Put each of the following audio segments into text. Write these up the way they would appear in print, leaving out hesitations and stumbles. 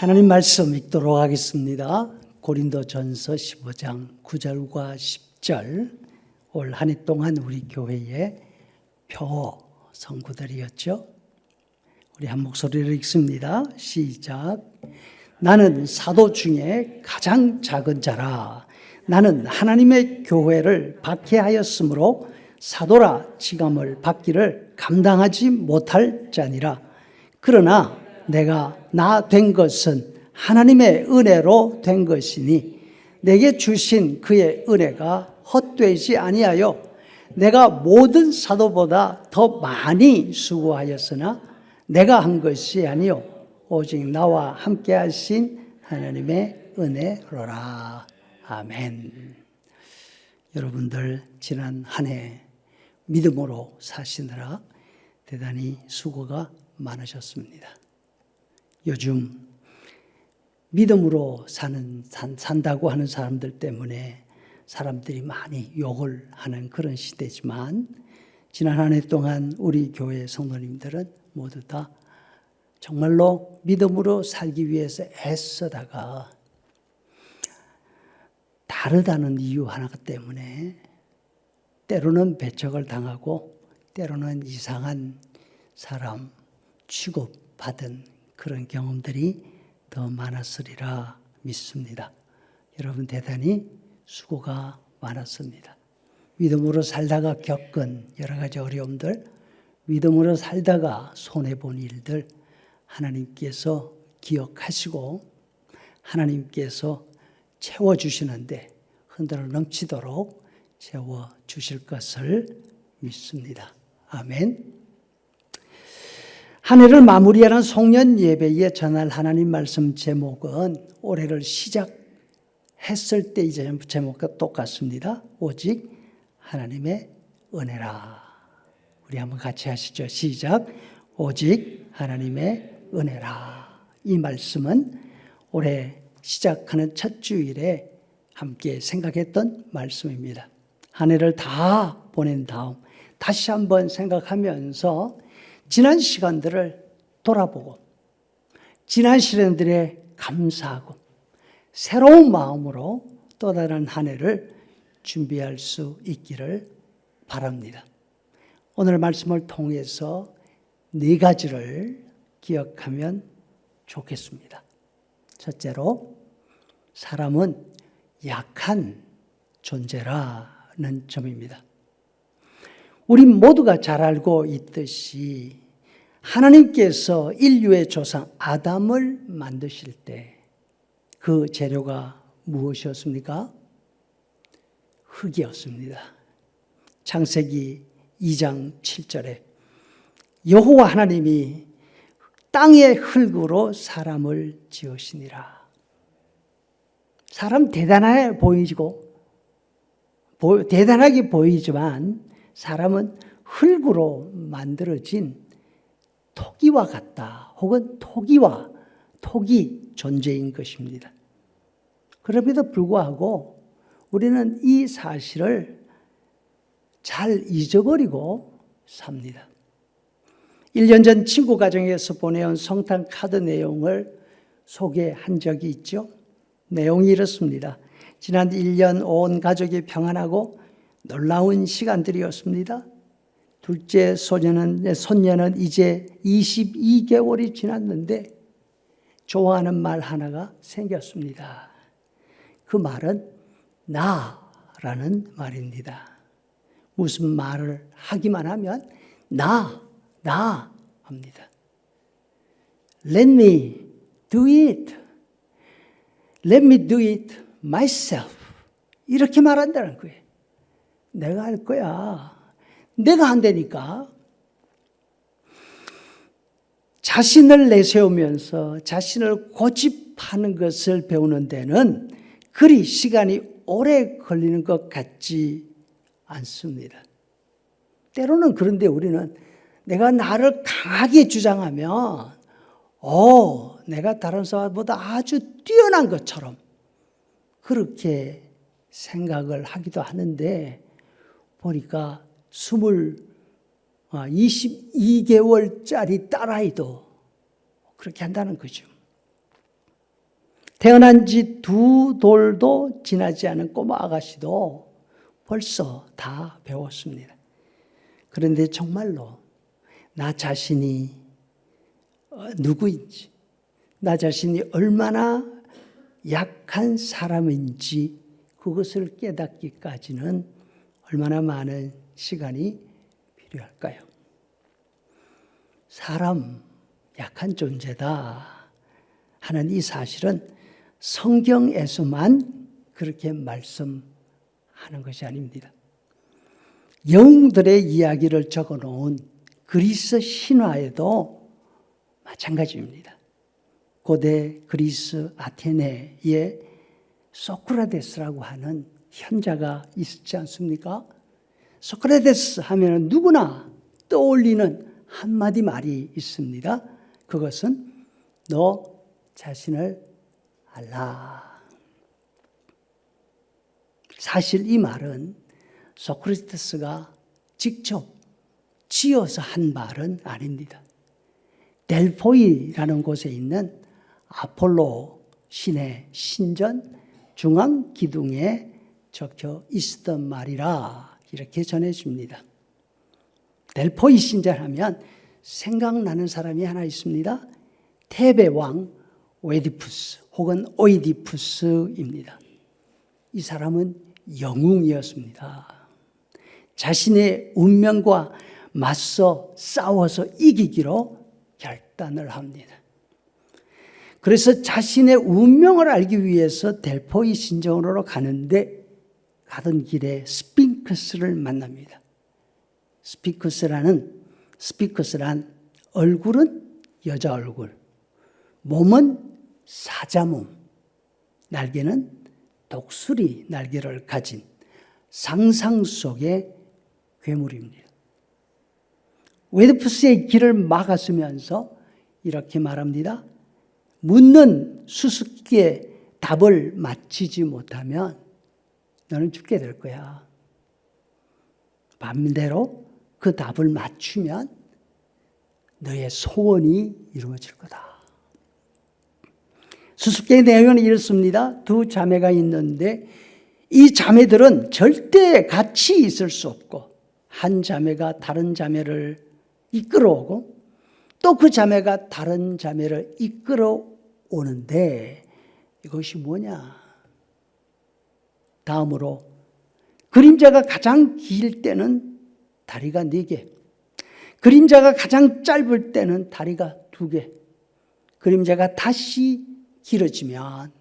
하나님 말씀 읽도록 하겠습니다. 고린도전서 15장 9절과 10절. 올 한 해 동안 우리 교회의 표 성구들이었죠. 우리 한 목소리를 읽습니다. 시작. 나는 사도 중에 가장 작은 자라. 나는 하나님의 교회를 박해하였으므로 사도라 칭함을 받기를 감당하지 못할 자니라. 그러나 내가 나 된 것은 하나님의 은혜로 된 것이니 내게 주신 그의 은혜가 헛되지 아니하여 내가 모든 사도보다 더 많이 수고하였으나 내가 한 것이 아니요 오직 나와 함께 하신 하나님의 은혜로라. 아멘. 여러분들 지난 한 해 믿음으로 사시느라 대단히 수고가 많으셨습니다. 요즘 믿음으로 산다고 하는 사람들 때문에 사람들이 많이 욕을 하는 그런 시대지만 지난 한 해 동안 우리 교회 성도님들은 모두 다 정말로 믿음으로 살기 위해서 애쓰다가 다르다는 이유 하나 때문에 때로는 배척을 당하고 때로는 이상한 사람 취급받은 그런 경험들이 더 많았으리라 믿습니다. 여러분 대단히 수고가 많았습니다. 믿음으로 살다가 겪은 여러 가지 어려움들, 믿음으로 살다가 손해본 일들 하나님께서 기억하시고 하나님께서 채워주시는데 흔들어 넘치도록 채워주실 것을 믿습니다. 아멘. 한 해를 마무리하는 송년 예배에 전할 하나님 말씀 제목은 올해를 시작했을 때 이제 제목과 똑같습니다. 오직 하나님의 은혜라. 우리 한번 같이 하시죠. 시작. 오직 하나님의 은혜라. 이 말씀은 올해 시작하는 첫 주일에 함께 생각했던 말씀입니다. 한 해를 다 보낸 다음 다시 한번 생각하면서 지난 시간들을 돌아보고 지난 시간들에 감사하고 새로운 마음으로 또 다른 한 해를 준비할 수 있기를 바랍니다. 오늘 말씀을 통해서 네 가지를 기억하면 좋겠습니다. 첫째로 사람은 약한 존재라는 점입니다. 우리 모두가 잘 알고 있듯이 하나님께서 인류의 조상 아담을 만드실 때 그 재료가 무엇이었습니까? 흙이었습니다. 창세기 2장 7절에 여호와 하나님이 땅의 흙으로 사람을 지으시니라. 사람 대단해 보이고 대단하게 보이지만 사람은 흙으로 만들어진 토기와 같다. 혹은 토기 존재인 것입니다. 그럼에도 불구하고 우리는 이 사실을 잘 잊어버리고 삽니다. 1년 전 친구 가정에서 보내온 성탄 카드 내용을 소개한 적이 있죠. 내용이 이렇습니다. 지난 1년 온 가족이 평안하고 놀라운 시간들이었습니다. 둘째 손녀는 이제 22개월이 지났는데 좋아하는 말 하나가 생겼습니다. 그 말은 나라는 말입니다. 무슨 말을 하기만 하면 나 합니다. Let me do it. Let me do it myself. 이렇게 말한다는 거예요. 내가 할 거야. 내가 한다니까. 자신을 내세우면서 자신을 고집하는 것을 배우는 데는 그리 시간이 오래 걸리는 것 같지 않습니다. 때로는 그런데 우리는 내가 나를 강하게 주장하면 내가 다른 사람보다 아주 뛰어난 것처럼 그렇게 생각을 하기도 하는데 보니까 22개월짜리 딸아이도 그렇게 한다는 거죠. 태어난 지 2돌도 지나지 않은 꼬마 아가씨도 벌써 다 배웠습니다. 그런데 정말로 나 자신이 누구인지, 나 자신이 얼마나 약한 사람인지 그것을 깨닫기까지는 얼마나 많은 시간이 필요할까요? 사람, 약한 존재다 하는 이 사실은 성경에서만 그렇게 말씀하는 것이 아닙니다. 영웅들의 이야기를 적어놓은 그리스 신화에도 마찬가지입니다. 고대 그리스 아테네에 소크라테스라고 하는 현자가 있지 않습니까? 소크라테스 하면 누구나 떠올리는 한마디 말이 있습니다. 그것은 너 자신을 알라. 사실 이 말은 소크라테스가 직접 지어서 한 말은 아닙니다. 델포이라는 곳에 있는 아폴로 신의 신전 중앙 기둥에 적혀 있었던 말이라 이렇게 전해집니다. 델포이 신전하면 생각나는 사람이 하나 있습니다. 테베 왕 오이디푸스 혹은 오이디푸스입니다. 이 사람은 영웅이었습니다. 자신의 운명과 맞서 싸워서 이기기로 결단을 합니다. 그래서 자신의 운명을 알기 위해서 델포이 신전으로 가는데 가던 길에 스핑크스를 만납니다. 스핑크스란 얼굴은 여자 얼굴, 몸은 사자 몸, 날개는 독수리 날개를 가진 상상 속의 괴물입니다. 오이디푸스의 길을 막았으면서 이렇게 말합니다. 묻는 수수께끼의 답을 맞히지 못하면 너는 죽게 될 거야. 반대로 그 답을 맞추면 너의 소원이 이루어질 거다. 수수께끼의 내용은 이렇습니다. 두 자매가 있는데 이 자매들은 절대 같이 있을 수 없고 한 자매가 다른 자매를 이끌어오고 또 그 자매가 다른 자매를 이끌어오는데 이것이 뭐냐? 다음으로 그림자가 가장 길 때는 다리가 4개, 그림자가 가장 짧을 때는 다리가 2개, 그림자가 다시 길어지면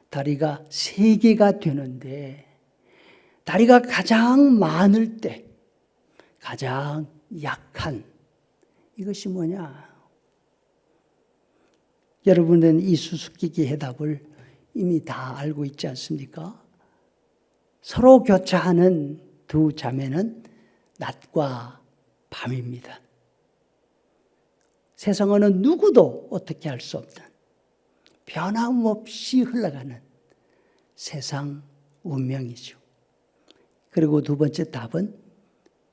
다리가 3개가 되는데 다리가 가장 많을 때 가장 약한 이것이 뭐냐? 여러분은 이 수수께끼 해답을 이미 다 알고 있지 않습니까? 서로 교차하는 두 자매는 낮과 밤입니다. 세상에는 누구도 어떻게 할 수 없는 변함없이 흘러가는 세상 운명이죠. 그리고 두 번째 답은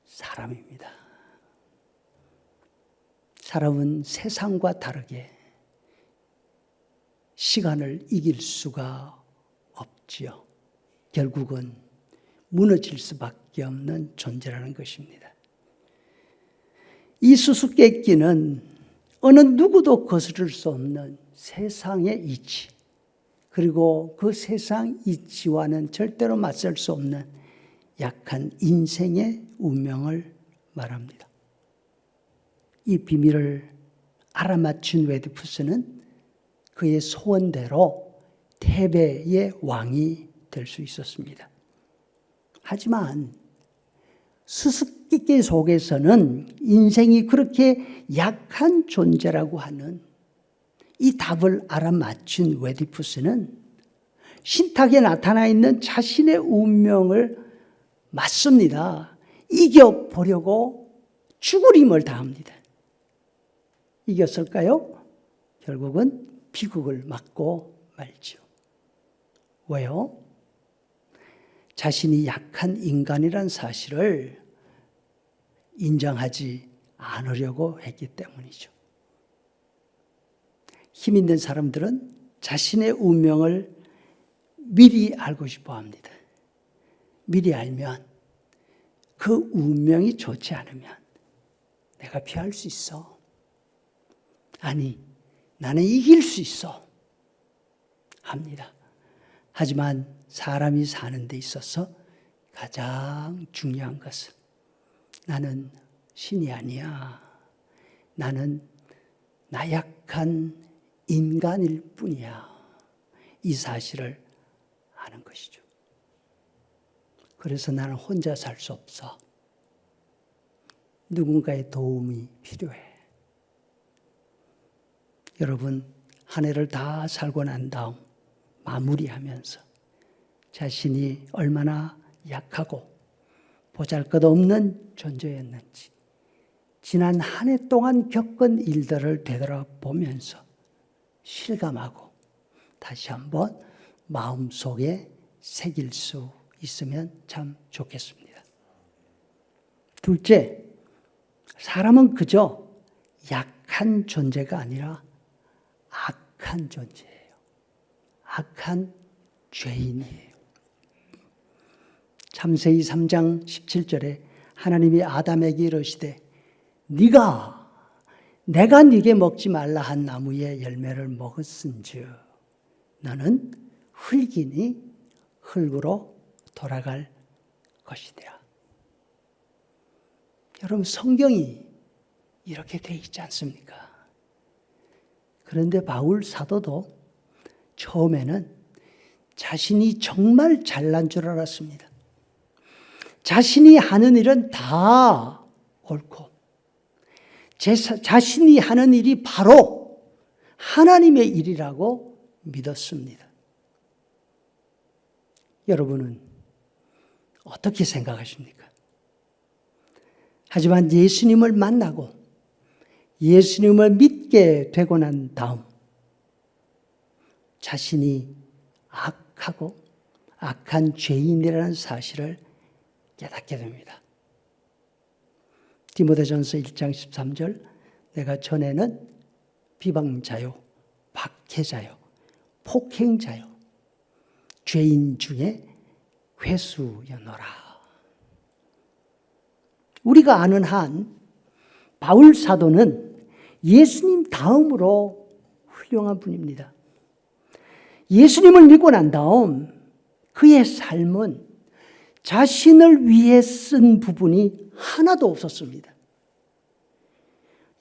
사람입니다. 사람은 세상과 다르게 시간을 이길 수가 없지요. 결국은 무너질 수밖에 없는 존재라는 것입니다. 이 수수께끼는 어느 누구도 거스를 수 없는 세상의 이치, 그리고 그 세상 이치와는 절대로 맞설 수 없는 약한 인생의 운명을 말합니다. 이 비밀을 알아맞힌 오이디푸스는 그의 소원대로 테베의 왕이 될 수 있었습니다. 하지만 수수께끼 속에서는 인생이 그렇게 약한 존재라고 하는 이 답을 알아맞힌 오이디푸스는 신탁에 나타나 있는 자신의 운명을 맞습니다. 이겨보려고 죽을 힘을 다합니다. 이겼을까요? 결국은 비극을 맞고 말죠. 왜요? 자신이 약한 인간이란 사실을 인정하지 않으려고 했기 때문이죠. 힘 있는 사람들은 자신의 운명을 미리 알고 싶어 합니다. 미리 알면 그 운명이 좋지 않으면 내가 피할 수 있어. 아니, 나는 이길 수 있어. 합니다. 하지만 사람이 사는 데 있어서 가장 중요한 것은 나는 신이 아니야. 나는 나약한 인간일 뿐이야. 이 사실을 아는 것이죠. 그래서 나는 혼자 살 수 없어. 누군가의 도움이 필요해. 여러분, 한 해를 다 살고 난 다음 마무리하면서 자신이 얼마나 약하고 보잘것없는 존재였는지 지난 한 해 동안 겪은 일들을 되돌아보면서 실감하고 다시 한번 마음속에 새길 수 있으면 참 좋겠습니다. 둘째, 사람은 그저 약한 존재가 아니라 악한 존재예요. 악한 죄인이에요. 창세기 3장 17절에 하나님이 아담에게 이르시되 내가 네게 먹지 말라 한 나무의 열매를 먹었은즉 너는 흙이니 흙으로 돌아갈 것이되라. 여러분, 성경이 이렇게 돼 있지 않습니까? 그런데 바울 사도도 처음에는 자신이 정말 잘난 줄 알았습니다. 자신이 하는 일은 다 옳고 자신이 하는 일이 바로 하나님의 일이라고 믿었습니다. 여러분은 어떻게 생각하십니까? 하지만 예수님을 만나고 예수님을 믿게 되고 난 다음 자신이 악하고 악한 죄인이라는 사실을 깨닫게 됩니다. 디모데전서 1장 13절 내가 전에는 비방자요, 박해자요, 폭행자요, 죄인 중에 괴수였노라. 우리가 아는 한 바울 사도는 예수님 다음으로 훌륭한 분입니다. 예수님을 믿고 난 다음 그의 삶은 자신을 위해 쓴 부분이 하나도 없었습니다.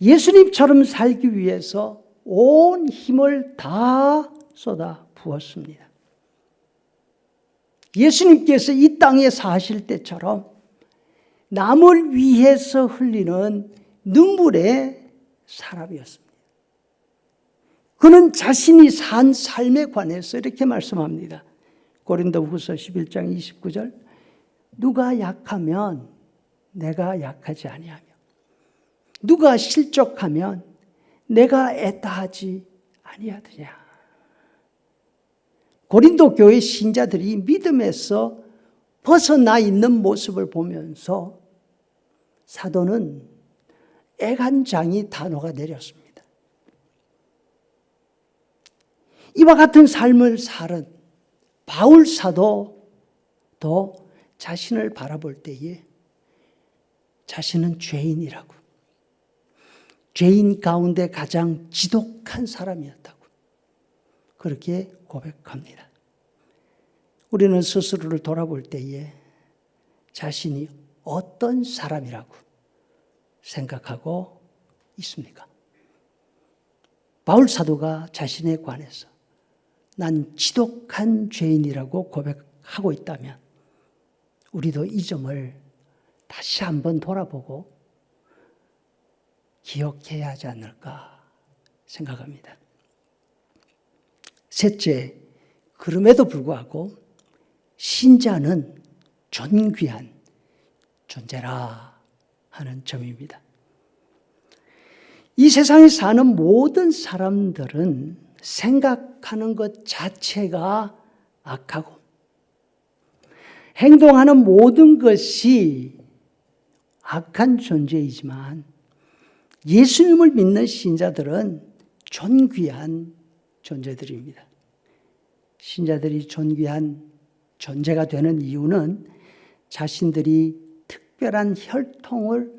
예수님처럼 살기 위해서 온 힘을 다 쏟아 부었습니다. 예수님께서 이 땅에 사실 때처럼 남을 위해서 흘리는 눈물의 사람이었습니다. 그는 자신이 산 삶에 관해서 이렇게 말씀합니다. 고린도후서 11장 29절 누가 약하면 내가 약하지 아니하며 누가 실족하면 내가 애타하지 아니하더냐. 고린도 교회 신자들이 믿음에서 벗어나 있는 모습을 보면서 사도는 애간장이 단어가 내렸습니다. 이와 같은 삶을 살은 바울 사도도 자신을 바라볼 때에 자신은 죄인이라고, 죄인 가운데 가장 지독한 사람이었다고 그렇게 고백합니다. 우리는 스스로를 돌아볼 때에 자신이 어떤 사람이라고 생각하고 있습니까? 바울 사도가 자신에 관해서 난 지독한 죄인이라고 고백하고 있다면 우리도 이 점을 다시 한번 돌아보고 기억해야 하지 않을까 생각합니다. 셋째, 그럼에도 불구하고 신자는 존귀한 존재라 하는 점입니다. 이 세상에 사는 모든 사람들은 생각하는 것 자체가 악하고 행동하는 모든 것이 악한 존재이지만 예수님을 믿는 신자들은 존귀한 존재들입니다. 신자들이 존귀한 존재가 되는 이유는 자신들이 특별한 혈통을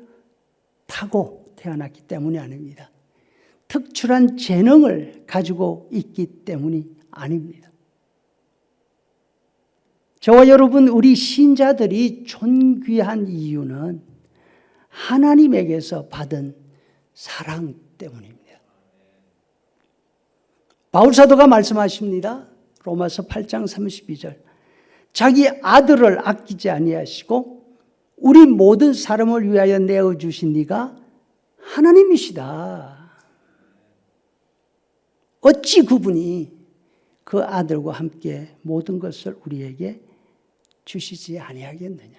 타고 태어났기 때문이 아닙니다. 특출한 재능을 가지고 있기 때문이 아닙니다. 저와 여러분, 우리 신자들이 존귀한 이유는 하나님에게서 받은 사랑 때문입니다. 바울사도가 말씀하십니다. 로마서 8장 32절. 자기 아들을 아끼지 아니하시고 우리 모든 사람을 위하여 내어주신 이가 하나님이시다. 어찌 그분이 그 아들과 함께 모든 것을 우리에게 주시지 아니하겠느냐.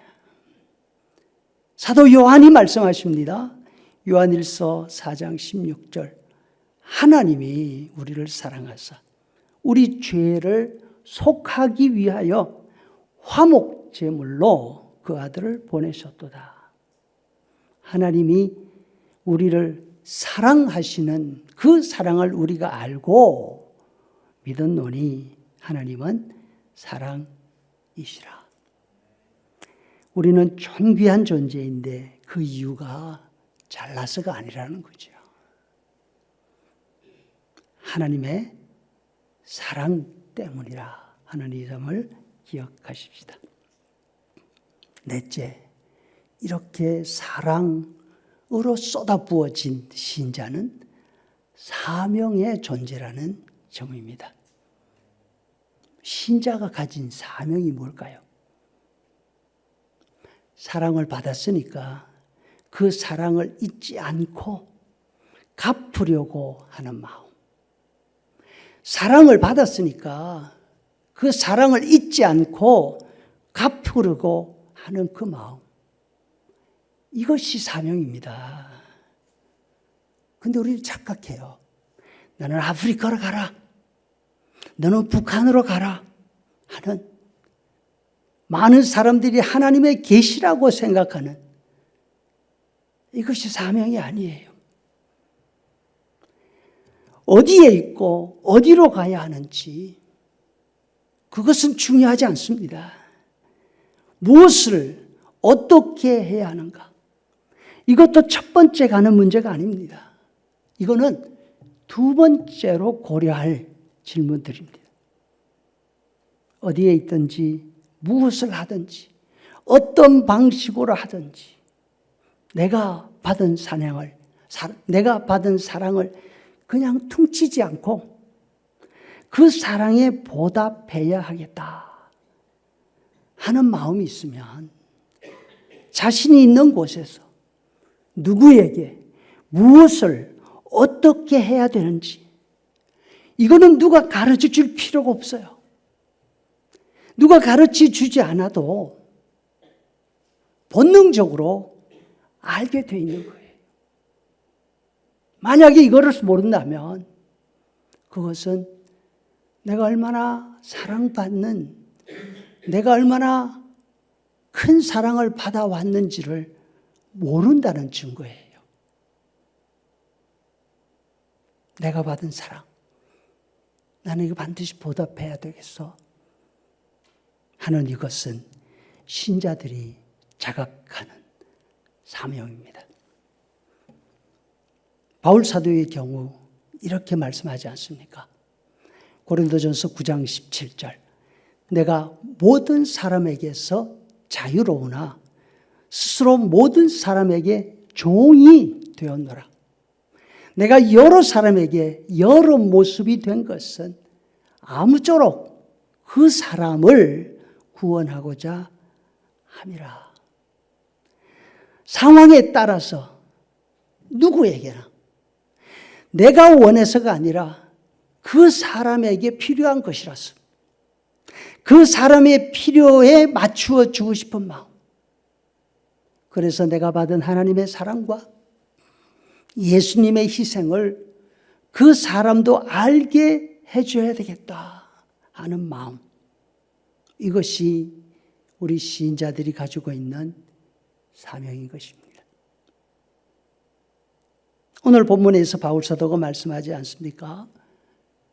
사도 요한이 말씀하십니다. 요한일서 4장 16절. 하나님이 우리를 사랑하사 우리 죄를 속하기 위하여 화목제물로 그 아들을 보내셨도다. 하나님이 우리를 사랑하시는 그 사랑을 우리가 알고 믿었노니 하나님은 사랑이시라. 우리는 존귀한 존재인데 그 이유가 잘나서가 아니라는 거죠. 하나님의 사랑 때문이라 하는 이 점을 기억하십시다. 넷째, 이렇게 사랑으로 쏟아부어진 신자는 사명의 존재라는 점입니다. 신자가 가진 사명이 뭘까요? 사랑을 받았으니까 그 사랑을 잊지 않고 갚으려고 하는 마음. 사랑을 받았으니까 그 사랑을 잊지 않고 갚으려고 하는 그 마음. 이것이 사명입니다. 근데 우리는 착각해요. 나는 아프리카로 가라. 너는 북한으로 가라. 하는 많은 사람들이 하나님의 계시라고 생각하는 이것이 사명이 아니에요. 어디에 있고 어디로 가야 하는지 그것은 중요하지 않습니다. 무엇을 어떻게 해야 하는가? 이것도 첫 번째 가는 문제가 아닙니다. 이거는 두 번째로 고려할 질문들입니다. 어디에 있든지 무엇을 하든지 어떤 방식으로 하든지 내가 받은 사랑을 그냥 퉁치지 않고 그 사랑에 보답해야 하겠다 하는 마음이 있으면 자신이 있는 곳에서 누구에게 무엇을 어떻게 해야 되는지 이거는 누가 가르쳐 줄 필요가 없어요. 누가 가르쳐 주지 않아도 본능적으로 알게 돼 있는 거예요. 만약에 이거를 모른다면 그것은 내가 얼마나 사랑받는, 내가 얼마나 큰 사랑을 받아왔는지를 모른다는 증거예요. 내가 받은 사랑, 나는 이거 반드시 보답해야 되겠어 하는 이것은 신자들이 자각하는 사명입니다. 바울 사도의 경우 이렇게 말씀하지 않습니까? 고린도전서 9장 17절. 내가 모든 사람에게서 자유로우나 스스로 모든 사람에게 종이 되었노라. 내가 여러 사람에게 여러 모습이 된 것은 아무쪼록 그 사람을 구원하고자 함이라. 상황에 따라서 누구에게나 내가 원해서가 아니라 그 사람에게 필요한 것이라서 그 사람의 필요에 맞추어 주고 싶은 마음. 그래서 내가 받은 하나님의 사랑과 예수님의 희생을 그 사람도 알게 해줘야 되겠다 하는 마음. 이것이 우리 신자들이 가지고 있는 사명인 것입니다. 오늘 본문에서 바울 사도가 말씀하지 않습니까?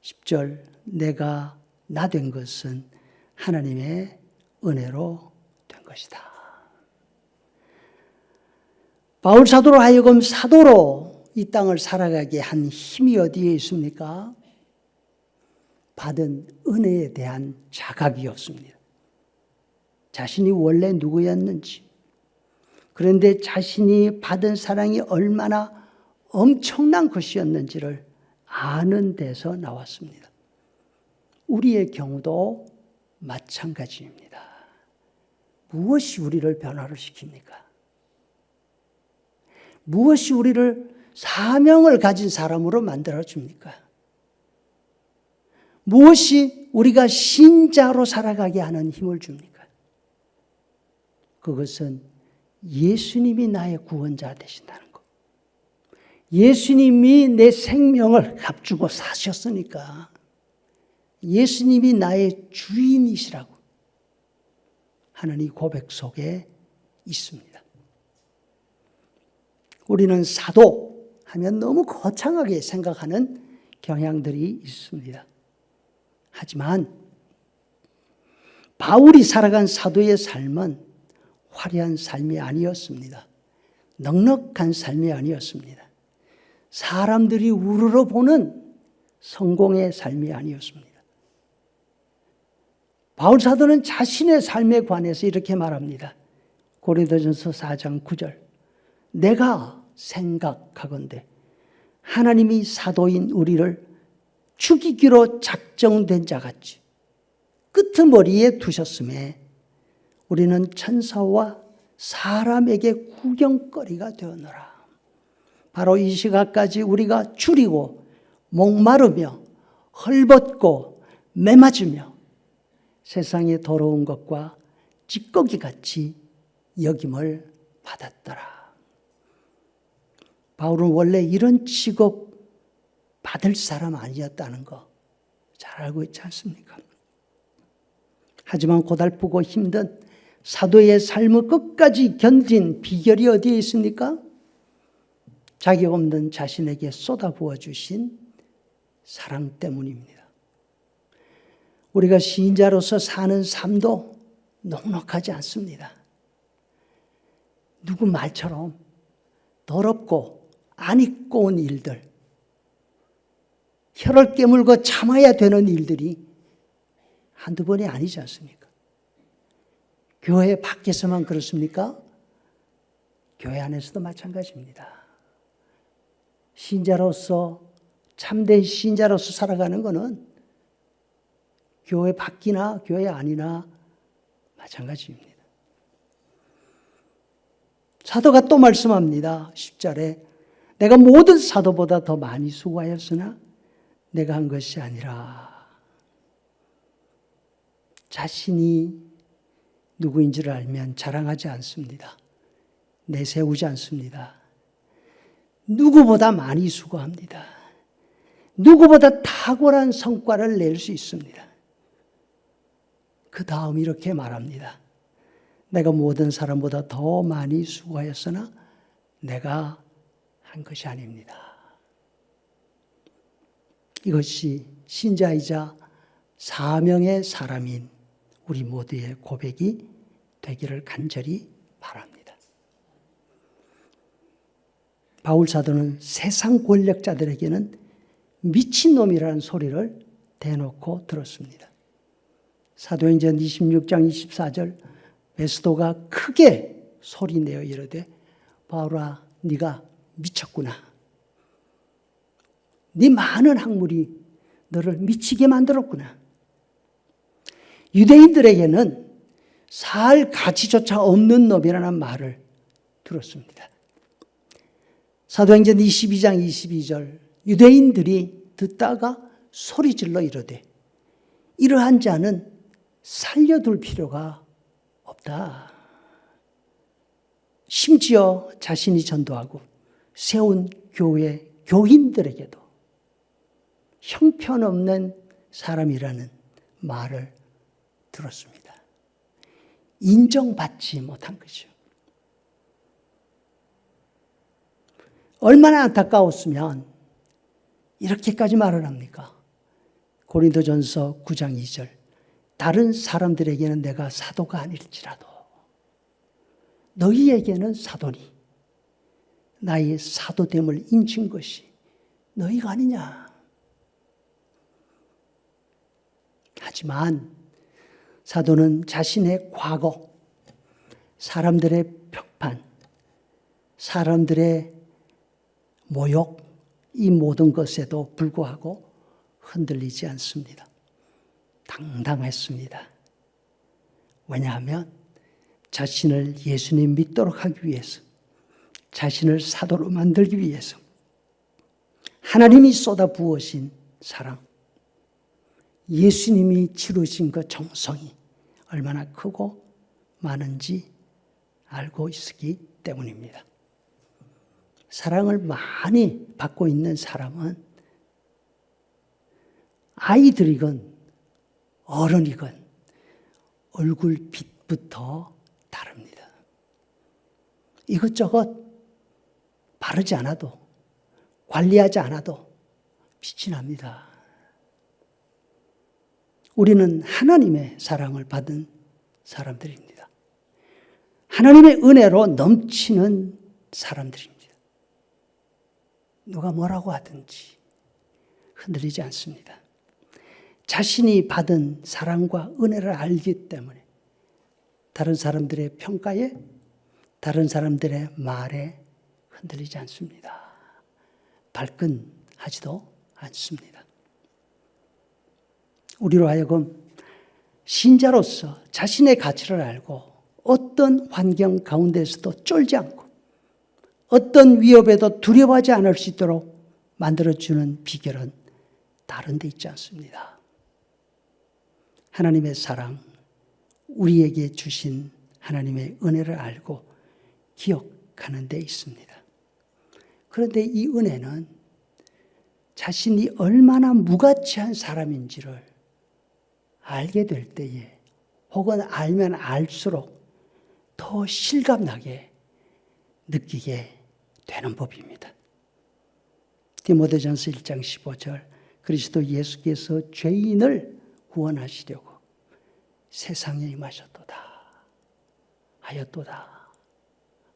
10절 내가 나 된 것은 하나님의 은혜로 된 것이다. 바울 사도로 하여금 사도로 이 땅을 살아가게 한 힘이 어디에 있습니까? 받은 은혜에 대한 자각이었습니다. 자신이 원래 누구였는지, 그런데 자신이 받은 사랑이 얼마나 엄청난 것이었는지를 아는 데서 나왔습니다. 우리의 경우도 마찬가지입니다. 무엇이 우리를 변화를 시킵니까? 무엇이 우리를 사명을 가진 사람으로 만들어줍니까? 무엇이 우리가 신자로 살아가게 하는 힘을 줍니까? 그것은 예수님이 나의 구원자 되신다는 것. 예수님이 내 생명을 값주고 사셨으니까 예수님이 나의 주인이시라고 하는 이 고백 속에 있습니다. 우리는 사도 하면 너무 거창하게 생각하는 경향들이 있습니다. 하지만 바울이 살아간 사도의 삶은 화려한 삶이 아니었습니다. 넉넉한 삶이 아니었습니다. 사람들이 우러러 보는 성공의 삶이 아니었습니다. 바울 사도는 자신의 삶에 관해서 이렇게 말합니다. 고린도전서 4장 9절. 내가 생각하건대 하나님이 사도인 우리를 죽이기로 작정된 자같이 끄트머리에 두셨음에 우리는 천사와 사람에게 구경거리가 되었노라. 바로 이 시각까지 우리가 줄이고 목마르며 헐벗고 매맞으며 세상의 더러운 것과 찌꺼기같이 여김을 받았더라. 바울은 원래 이런 취급 받을 사람 아니었다는 거 잘 알고 있지 않습니까? 하지만 고달프고 힘든 사도의 삶을 끝까지 견딘 비결이 어디에 있습니까? 자격 없는 자신에게 쏟아부어 주신 사랑 때문입니다. 우리가 신자로서 사는 삶도 넉넉하지 않습니다. 누구 말처럼 더럽고 안 입고 온 일들, 혀를 깨물고 참아야 되는 일들이 한두 번이 아니지 않습니까? 교회 밖에서만 그렇습니까? 교회 안에서도 마찬가지입니다. 신자로서, 참된 신자로서 살아가는 것은 교회 밖이나 교회 안이나 마찬가지입니다. 사도가 또 말씀합니다. 10절에 내가 모든 사도보다 더 많이 수고하였으나 내가 한 것이 아니라 자신이 누구인지를 알면 자랑하지 않습니다. 내세우지 않습니다. 누구보다 많이 수고합니다. 누구보다 탁월한 성과를 낼 수 있습니다. 그 다음 이렇게 말합니다. 내가 모든 사람보다 더 많이 수고하였으나 내가 한 것이 아닙니다. 이것이 신자이자 사명의 사람인 우리 모두의 고백이 되기를 간절히 바랍니다. 바울 사도는 세상 권력자들에게는 미친놈이라는 소리를 대놓고 들었습니다. 사도행전 26장 24절 베스도가 크게 소리내어 이르되 바울아 네가 미쳤구나. 네 많은 학문이 너를 미치게 만들었구나. 유대인들에게는 살 가치조차 없는 놈이라는 말을 들었습니다. 사도행전 22장 22절 유대인들이 듣다가 소리질러 이르되 이러한 자는 살려둘 필요가 없다. 심지어 자신이 전도하고 세운 교회 교인들에게도 형편없는 사람이라는 말을 들었습니다. 인정받지 못한 거죠. 얼마나 안타까웠으면 이렇게까지 말을 합니까? 고린도전서 9장 2절. 다른 사람들에게는 내가 사도가 아닐지라도 너희에게는 사도니 나의 사도됨을 인친 것이 너희가 아니냐. 하지만 사도는 자신의 과거, 사람들의 벽판, 사람들의 모욕, 이 모든 것에도 불구하고 흔들리지 않습니다. 당당했습니다. 왜냐하면 자신을 예수님 믿도록 하기 위해서, 자신을 사도로 만들기 위해서 하나님이 쏟아 부으신 사랑, 예수님이 치르신 그 정성이 얼마나 크고 많은지 알고 있었기 때문입니다. 사랑을 많이 받고 있는 사람은 아이들이건 어른이건 얼굴빛부터 다릅니다. 이것저것 바르지 않아도, 관리하지 않아도 빛이 납니다. 우리는 하나님의 사랑을 받은 사람들입니다. 하나님의 은혜로 넘치는 사람들입니다. 누가 뭐라고 하든지 흔들리지 않습니다. 자신이 받은 사랑과 은혜를 알기 때문에 다른 사람들의 평가에, 다른 사람들의 말에 흔들리지 않습니다. 발끈하지도 않습니다. 우리로 하여금 신자로서 자신의 가치를 알고 어떤 환경 가운데서도 쫄지 않고 어떤 위협에도 두려워하지 않을 수 있도록 만들어주는 비결은 다른 데 있지 않습니다. 하나님의 사랑, 우리에게 주신 하나님의 은혜를 알고 기억하는 데 있습니다. 그런데 이 은혜는 자신이 얼마나 무가치한 사람인지를 알게 될 때에, 혹은 알면 알수록 더 실감나게 느끼게 되는 법입니다. 디모데전서 1장 15절, 그리스도 예수께서 죄인을 구원하시려고 세상에 임하셨도다 하였도다.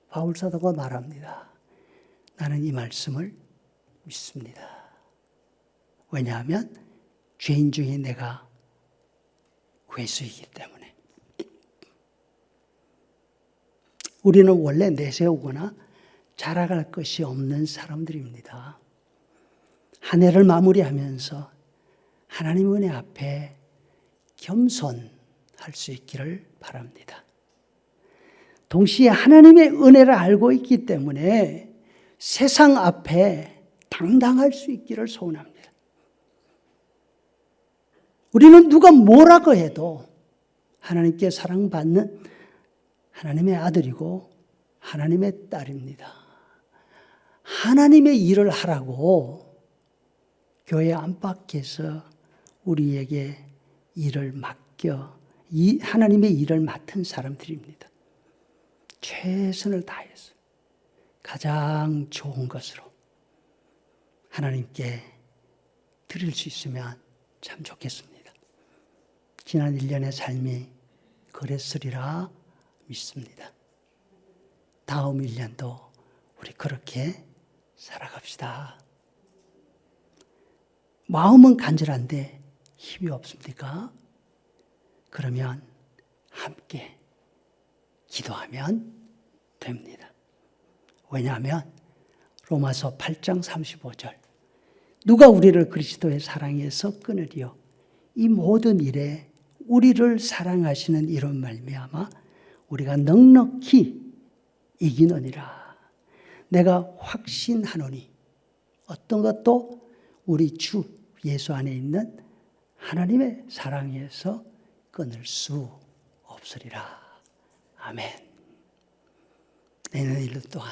바울사도가 말합니다. 나는 이 말씀을 믿습니다. 왜냐하면 죄인 중에 내가 괴수이기 때문에. 우리는 원래 내세우거나 자랑할 것이 없는 사람들입니다. 한 해를 마무리하면서 하나님 은혜 앞에 겸손할 수 있기를 바랍니다. 동시에 하나님의 은혜를 알고 있기 때문에 세상 앞에 당당할 수 있기를 소원합니다. 우리는 누가 뭐라고 해도 하나님께 사랑받는 하나님의 아들이고 하나님의 딸입니다. 하나님의 일을 하라고 교회 안팎에서 우리에게 일을 맡겨 하나님의 일을 맡은 사람들입니다. 최선을 다해서 가장 좋은 것으로 하나님께 드릴 수 있으면 참 좋겠습니다. 지난 1년의 삶이 그랬으리라 믿습니다. 다음 1년도 우리 그렇게 살아갑시다. 마음은 간절한데 힘이 없습니까? 그러면 함께 기도하면 됩니다. 왜냐하면 로마서 8장 35절, 누가 우리를 그리스도의 사랑에서 끊으리요? 이 모든 일에 우리를 사랑하시는 이런 말미암아 우리가 넉넉히 이기느니라. 내가 확신하노니 어떤 것도 우리 주 예수 안에 있는 하나님의 사랑에서 끊을 수 없으리라. 아멘. 내년 1년 동안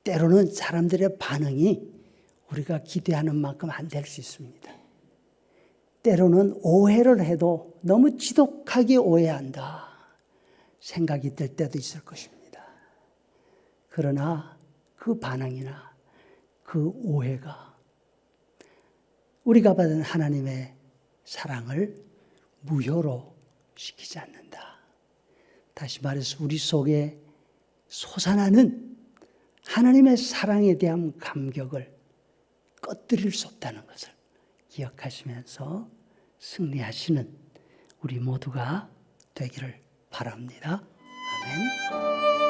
때로는 사람들의 반응이 우리가 기대하는 만큼 안 될 수 있습니다. 때로는 오해를 해도 너무 지독하게 오해한다 생각이 들 때도 있을 것입니다. 그러나 그 반응이나 그 오해가 우리가 받은 하나님의 사랑을 무효로 시키지 않는다. 다시 말해서 우리 속에 솟아나는 하나님의 사랑에 대한 감격을 꺼뜨릴 수 없다는 것을 기억하시면서 승리하시는 우리 모두가 되기를 바랍니다. 아멘.